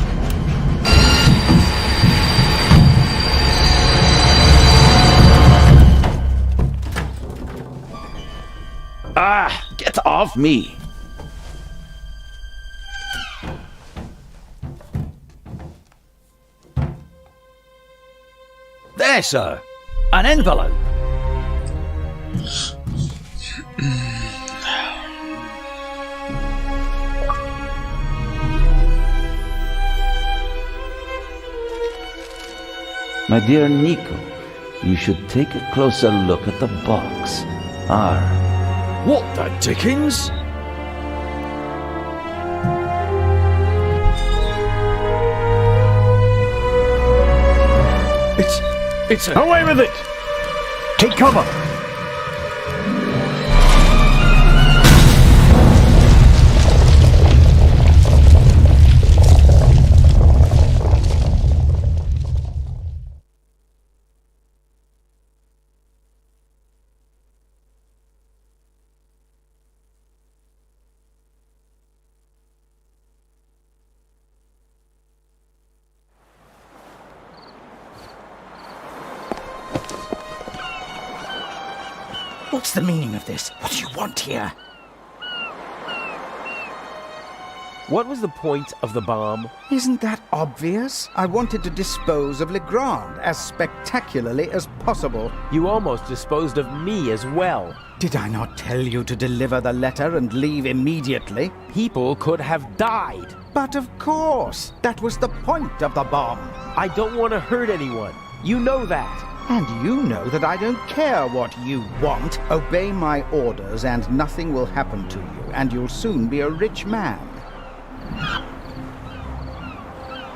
Ah! Get Get off me! There, sir. An envelope. My dear Nico, you should take a closer look at the box. R. What the dickens? It's a... Away with it! Take cover! What's the meaning of this? What do you want here? What was the point of the bomb? Isn't that obvious? I wanted to dispose of Legrand as spectacularly as possible. You almost disposed of me as well. Did I not tell you to deliver the letter and leave immediately? People could have died. But of course, that was the point of the bomb. I don't want to hurt anyone. You know that. And you know that I don't care what you want. Obey my orders and nothing will happen to you, and you'll soon be a rich man.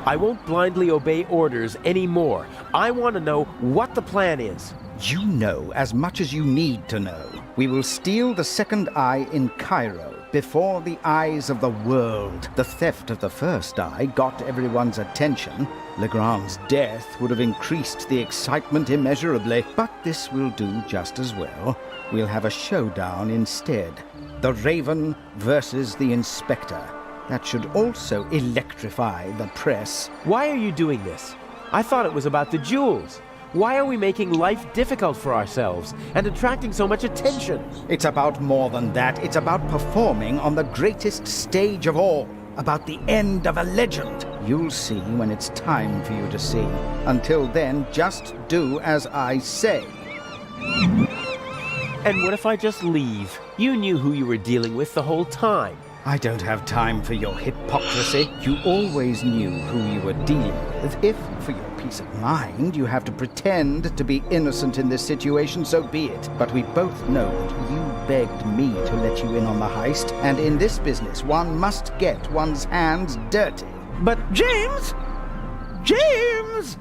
I won't blindly obey orders anymore. I want to know what the plan is. You know as much as you need to know. We will steal the second eye in Cairo, before the eyes of the world. The theft of the first eye got everyone's attention. Legrand's death would have increased the excitement immeasurably, but this will do just as well. We'll have a showdown instead. The Raven versus the Inspector. That should also electrify the press. Why are you doing this? I thought it was about the jewels. Why are we making life difficult for ourselves and attracting so much attention? It's about more than that. It's about performing on the greatest stage of all. About the end of a legend. You'll see when it's time for you to see. Until then, just do as I say. And what if I just leave? You knew who you were dealing with the whole time. I don't have time for your hypocrisy. You always knew who you were dealing with. If, for your peace of mind, you have to pretend to be innocent in this situation, so be it. But we both know that you begged me to let you in on the heist, and in this business, one must get one's hands dirty. But James! James!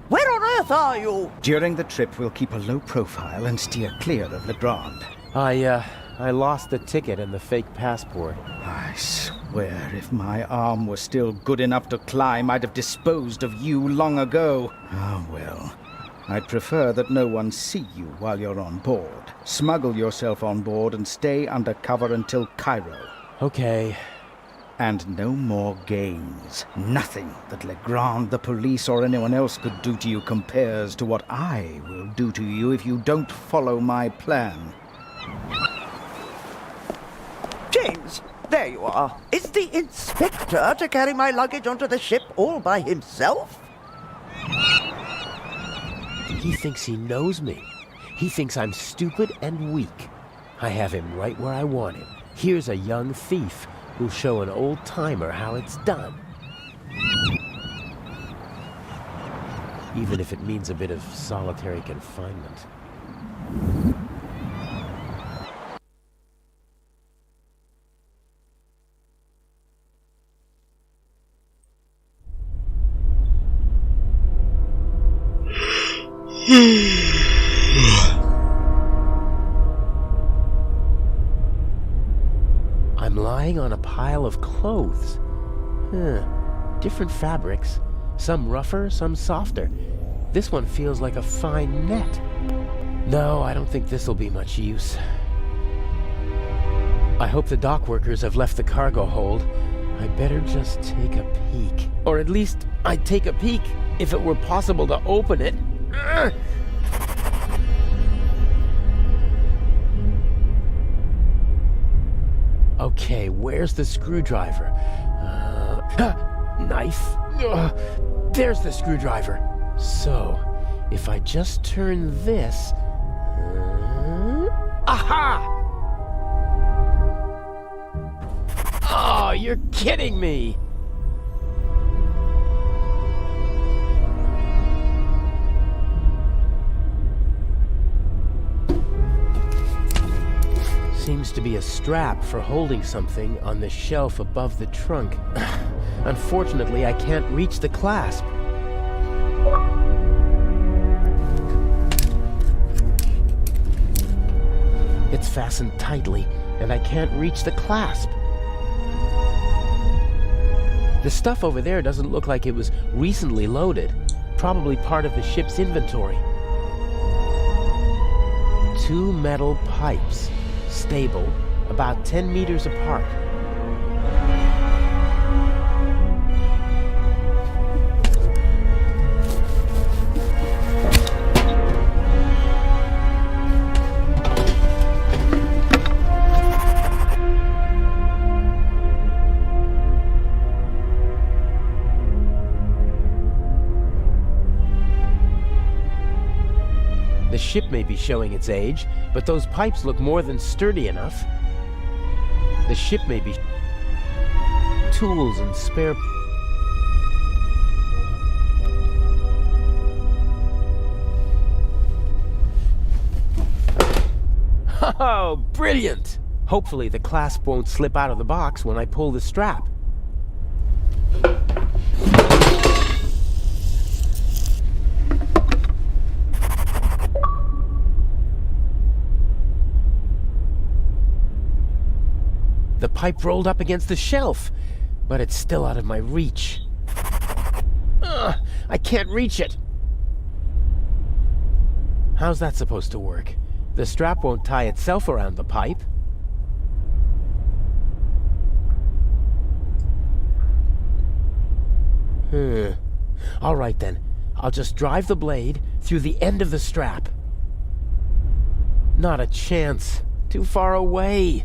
Where on earth are you? During the trip, we'll keep a low profile and steer clear of Legrand. I lost the ticket and the fake passport. I swear, if my arm were still good enough to climb, I'd have disposed of you long ago. Ah, well. I'd prefer that no one see you while you're on board. Smuggle yourself on board and stay under cover until Cairo. Okay. And no more games. Nothing that Legrand, the police, or anyone else could do to you compares to what I will do to you if you don't follow my plan. James, there you are. Is the inspector to carry my luggage onto the ship all by himself? He thinks he knows me. He thinks I'm stupid and weak. I have him right where I want him. Here's a young thief who'll show an old-timer how it's done. Even if it means a bit of solitary confinement. I'm lying on a pile of clothes. Different fabrics. Some rougher, some softer. This one feels like a fine net. No, I don't think this'll be much use. I hope the dock workers have left the cargo hold. I better just take a peek. Or at least, I'd take a peek if it were possible to open it. Okay, where's the screwdriver? Knife. There's the screwdriver. So, if I just turn this... aha! Oh, you're kidding me! Seems to be a strap for holding something on the shelf above the trunk. Unfortunately, I can't reach the clasp. It's fastened tightly, and I can't reach the clasp. The stuff over there doesn't look like it was recently loaded. Probably part of the ship's inventory. 2 metal pipes. Stable, about 10 meters apart. The ship may be showing its age, but those pipes look more than sturdy enough. The ship may be... tools and spare... Oh, brilliant! Hopefully the clasp won't slip out of the box when I pull the strap. The pipe rolled up against the shelf, but it's still out of my reach. I can't reach it. How's that supposed to work? The strap won't tie itself around the pipe. All right then. I'll just drive the blade through the end of the strap. Not a chance. Too far away.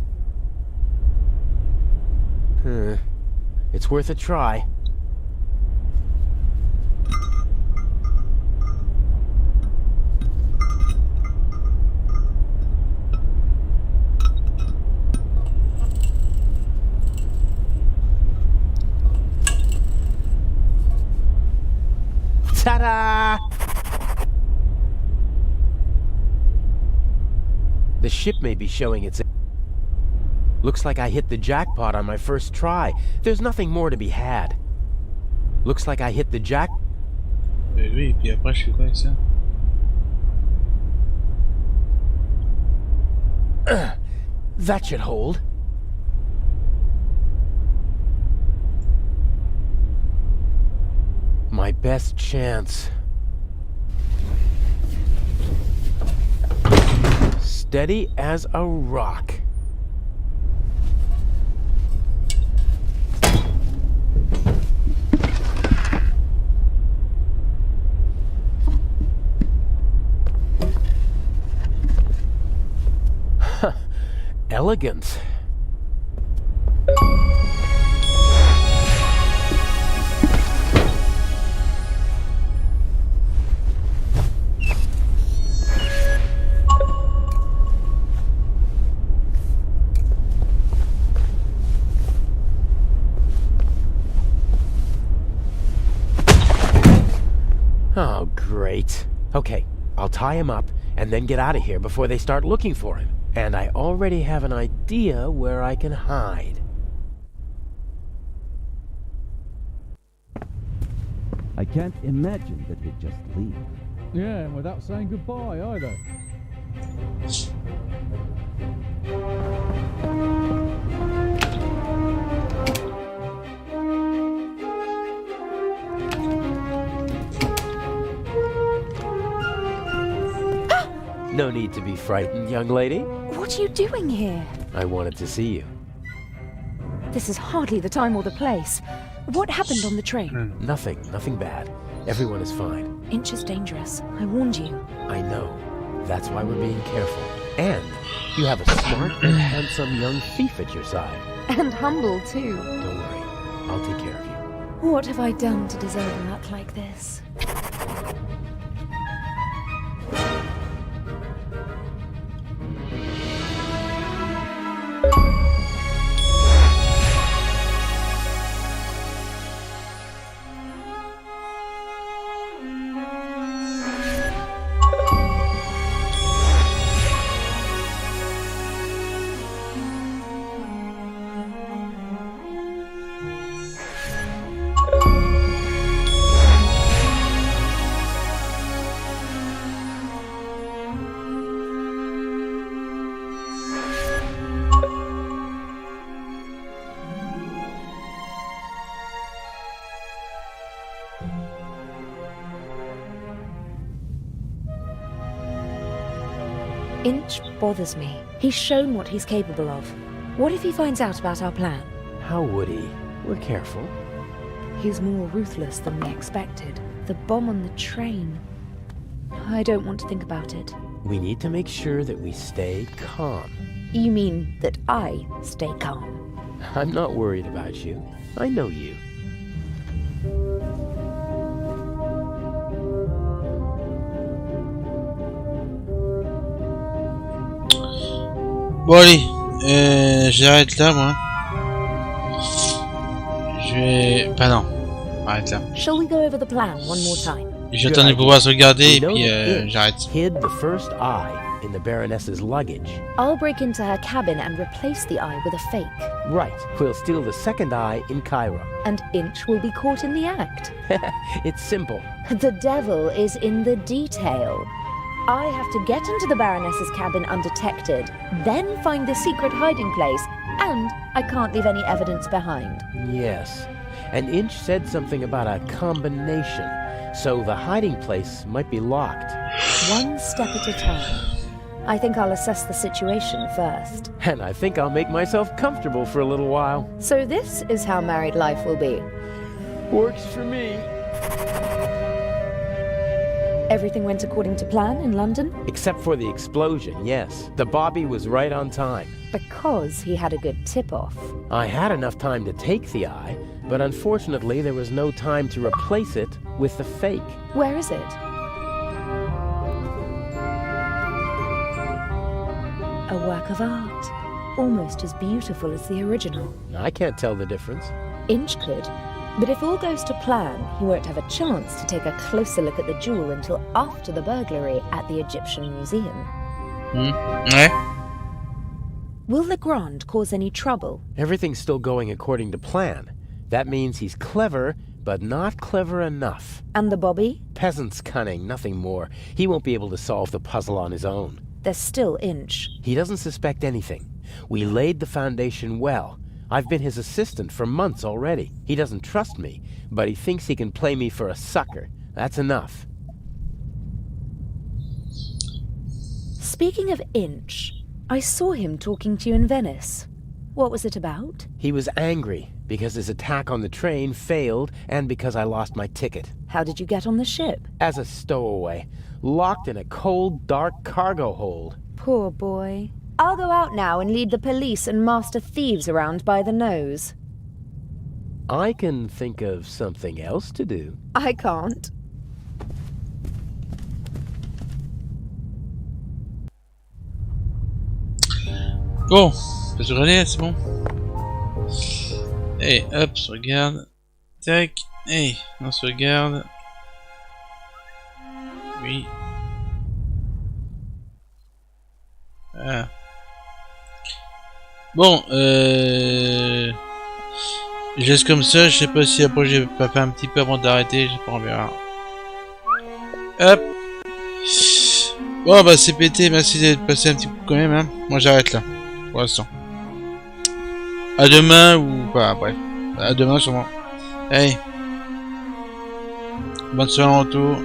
It's worth a try. Ta-da! The ship may be showing its... Looks like I hit the jackpot on my first try. There's nothing more to be had. Looks like I hit the jack... Oui, et puis après je fais quoi avec ça? That should hold. My best chance. Steady as a rock. Elegant. Oh, great. Okay, I'll tie him up and then get out of here before they start looking for him. And I already have an idea where I can hide. I can't imagine that he'd just leave. Yeah, without saying goodbye either. No need to be frightened, young lady. What are you doing here? I wanted to see you. This is hardly the time or the place. What happened on the train? Nothing bad. Everyone is fine. Inch is dangerous. I warned you. I know. That's why we're being careful. And you have a smart and handsome young thief at your side. And humble, too. Don't worry, I'll take care of you. What have I done to deserve a luck like this? Inch bothers me. He's shown what he's capable of. What if he finds out about our plan? How would he? We're careful. He's more ruthless than we expected. The bomb on the train. I don't want to think about it. We need to make sure that we stay calm. You mean that I stay calm? I'm not worried about you. I know you. Bon allez, j'arrête là moi. Je vais... Bah non, arrête là. Shall we go over the plan one more time? J'attends de pouvoir se regarder et puis j'arrête. Hid the first eye in the Baroness's luggage. I'll break into her cabin and replace the eye with a fake. Right, we'll steal the second eye in Cairo. And Inch will be caught in the act. It's simple. The devil is in the detail. I have to get into the Baroness's cabin undetected, then find the secret hiding place, and I can't leave any evidence behind. Yes, and Inch said something about a combination, so the hiding place might be locked. One step at a time. I think I'll assess the situation first. And I think I'll make myself comfortable for a little while. So this is how married life will be. Works for me. Everything went according to plan in London? Except for the explosion, yes. The Bobby was right on time. Because he had a good tip-off. I had enough time to take the eye, but unfortunately there was no time to replace it with the fake. Where is it? A work of art. Almost as beautiful as the original. I can't tell the difference. Inch could. But if all goes to plan, he won't have a chance to take a closer look at the jewel until after the burglary at the Egyptian Museum. Ouais. Will Legrand cause any trouble? Everything's still going according to plan. That means he's clever, but not clever enough. And the Bobby? Peasant's cunning, nothing more. He won't be able to solve the puzzle on his own. There's still Inch. He doesn't suspect anything. We laid the foundation well. I've been his assistant for months already. He doesn't trust me, but he thinks he can play me for a sucker. That's enough. Speaking of Inch, I saw him talking to you in Venice. What was it about? He was angry because his attack on the train failed and because I lost my ticket. How did you get on the ship? As a stowaway, locked in a cold, dark cargo hold. Poor boy. I'll go out now and lead the police and master thieves around by the nose. I can think of something else to do. I can't. Bon, on peut se relayer, c'est bon. Et hop, on se regarde. Tac. Et on se regarde. Oui. Ah. Bon, je laisse comme ça, je sais pas si après j'ai pas fait un petit peu avant d'arrêter, j'ai pas envie. Hop. Bon bah c'est pété, merci d'être passé un petit coup quand même, hein. Moi j'arrête là, pour l'instant. À demain ou pas, bref. À demain sûrement. Allez. Bonne soirée en retour.